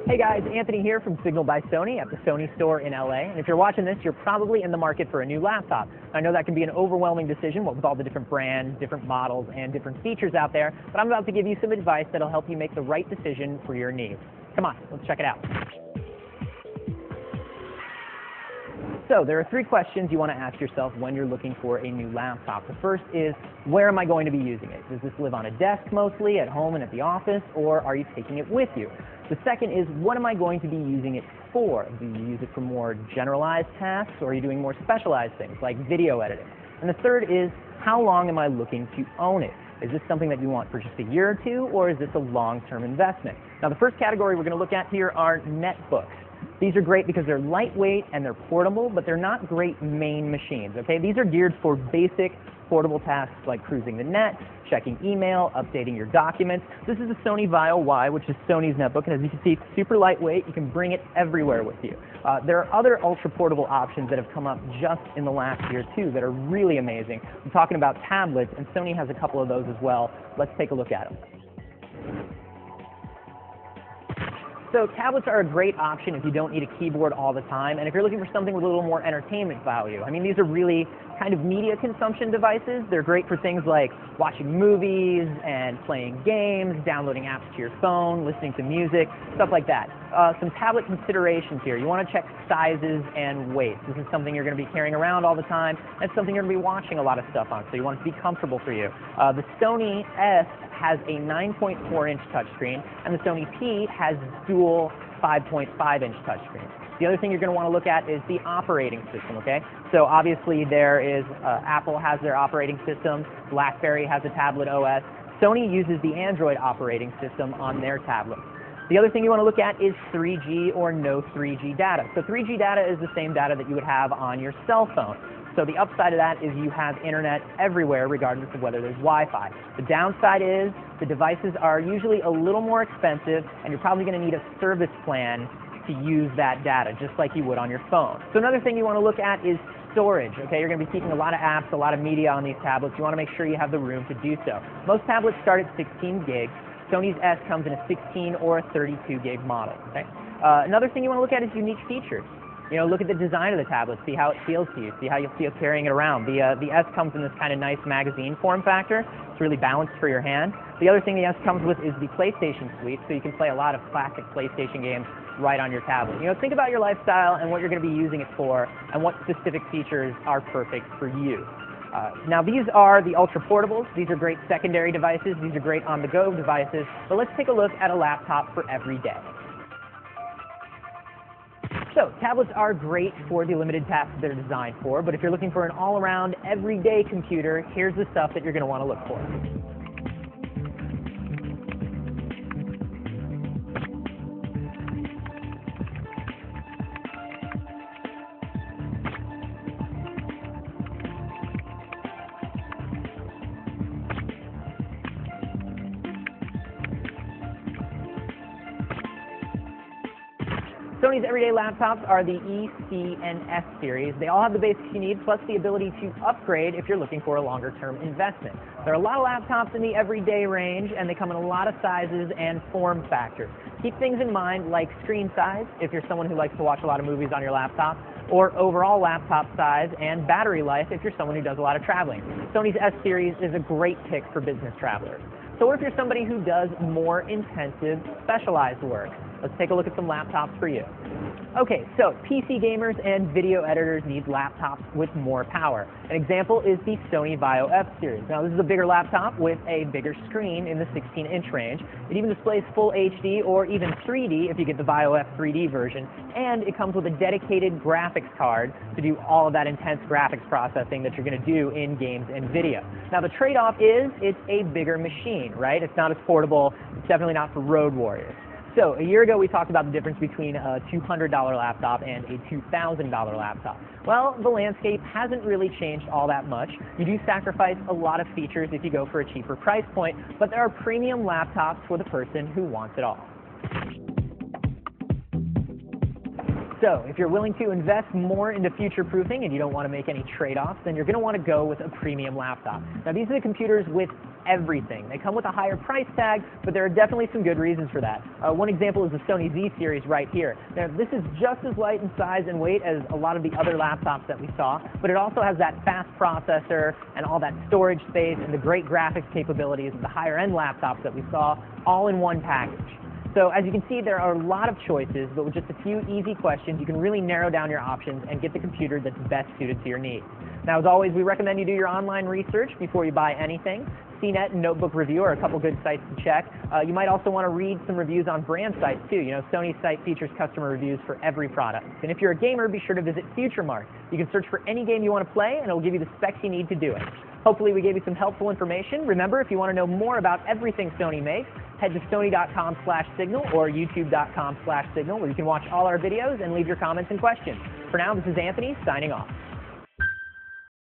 Hey guys, Anthony here from Signal by Sony at the Sony store in LA. And if you're watching this, you're probably in the market for a new laptop. I know that can be an overwhelming decision with all the different brands, different models, and different features out there, but I'm about to give you some advice that'll help you make the right decision for your needs. Come on, let's check it out. So there are three questions you want to ask yourself when you're looking for a new laptop. The first is, where am I going to be using it? Does this live on a desk mostly, at home and at the office, or are you taking it with you? The second is, what am I going to be using it for? Do you use it for more generalized tasks, or are you doing more specialized things like video editing? And the third is, how long am I looking to own it? Is this something that you want for just a year or two, or is this a long-term investment? Now, the first category we're going to look at here are netbooks. These are great because they're lightweight and they're portable, but they're not great main machines, okay? These are geared for basic portable tasks like cruising the net, checking email, updating your documents. This is the Sony Vaio Y, which is Sony's netbook, and as you can see, it's super lightweight. You can bring it everywhere with you. There are other ultra-portable options that have come up just in the last year, too, that are really amazing. I'm talking about tablets, and Sony has a couple of those as well. Let's take a look at them. So tablets are a great option if you don't need a keyboard all the time, and if you're looking for something with a little more entertainment value. I mean, these are really kind of media consumption devices. They're great for things like watching movies and playing games, downloading apps to your phone, listening to music, stuff like that. Some tablet considerations here. You want to check sizes and weights. This is something you're going to be carrying around all the time. It's something you're going to be watching a lot of stuff on, so you want it to be comfortable for you. The Sony S has a 9.4-inch touchscreen, and the Sony P has dual 5.5-inch touchscreens. The other thing you're going to want to look at is the operating system, okay? So obviously there is, Apple has their operating system, BlackBerry has a tablet OS, Sony uses the Android operating system on their tablets. The other thing you want to look at is 3G or no 3G data. So 3G data is the same data that you would have on your cell phone. So the upside of that is you have internet everywhere regardless of whether there's Wi-Fi. The downside is the devices are usually a little more expensive and you're probably going to need a service plan to use that data just like you would on your phone. So another thing you want to look at is storage. Okay, you're going to be keeping a lot of apps, a lot of media on these tablets. You want to make sure you have the room to do so. Most tablets start at 16 gigs. Sony's S comes in a 16 or a 32 gig model. Okay? Another thing you want to look at is unique features. You know, look at the design of the tablet, see how it feels to you, see how you feel carrying it around. The S comes in this kind of nice magazine form factor. It's really balanced for your hand. The other thing the S comes with is the PlayStation Suite, so you can play a lot of classic PlayStation games right on your tablet. You know, think about your lifestyle and what you're going to be using it for and what specific features are perfect for you. Now these are the ultra portables. These are great secondary devices. These are great on-the-go devices. But let's take a look at a laptop for every day. So tablets are great for the limited tasks they're designed for, but if you're looking for an all-around, everyday computer, here's the stuff that you're going to want to look for. Sony's everyday laptops are the E, C, and S series. They all have the basics you need, plus the ability to upgrade if you're looking for a longer-term investment. There are a lot of laptops in the everyday range, and they come in a lot of sizes and form factors. Keep things in mind like screen size, if you're someone who likes to watch a lot of movies on your laptop, or overall laptop size and battery life if you're someone who does a lot of traveling. Sony's S series is a great pick for business travelers. So what if you're somebody who does more intensive, specialized work? Let's take a look at some laptops for you. Okay, so PC gamers and video editors need laptops with more power. An example is the Sony Vaio F series. Now this is a bigger laptop with a bigger screen in the 16-inch range. It even displays full HD or even 3D if you get the Vaio F 3D version, and it comes with a dedicated graphics card to do all of that intense graphics processing that you're going to do in games and video. Now the trade-off is it's a bigger machine, right? It's not as portable. It's definitely not for road warriors. So a year ago we talked about the difference between a $200 laptop and a $2,000 laptop. Well, the landscape hasn't really changed all that much. You do sacrifice a lot of features if you go for a cheaper price point, but there are premium laptops for the person who wants it all. So if you're willing to invest more into future-proofing and you don't want to make any trade-offs, then you're going to want to go with a premium laptop. Now these are the computers with everything. They come with a higher price tag, but there are definitely some good reasons for that. One example is the Sony Z series right here. Now this is just as light in size and weight as a lot of the other laptops that we saw, but it also has that fast processor and all that storage space and the great graphics capabilities of the higher-end laptops that we saw all in one package. So as you can see, there are a lot of choices, but with just a few easy questions, you can really narrow down your options and get the computer that's best suited to your needs. Now, as always, we recommend you do your online research before you buy anything. CNET and Notebook Review are a couple good sites to check. You might also want to read some reviews on brand sites too. You know, Sony's site features customer reviews for every product. And if you're a gamer, be sure to visit FutureMark. You can search for any game you want to play, and it'll give you the specs you need to do it. Hopefully we gave you some helpful information. Remember, if you want to know more about everything Sony makes, head to sony.com/signal or youtube.com/signal, where you can watch all our videos and leave your comments and questions. For now, this is Anthony, signing off.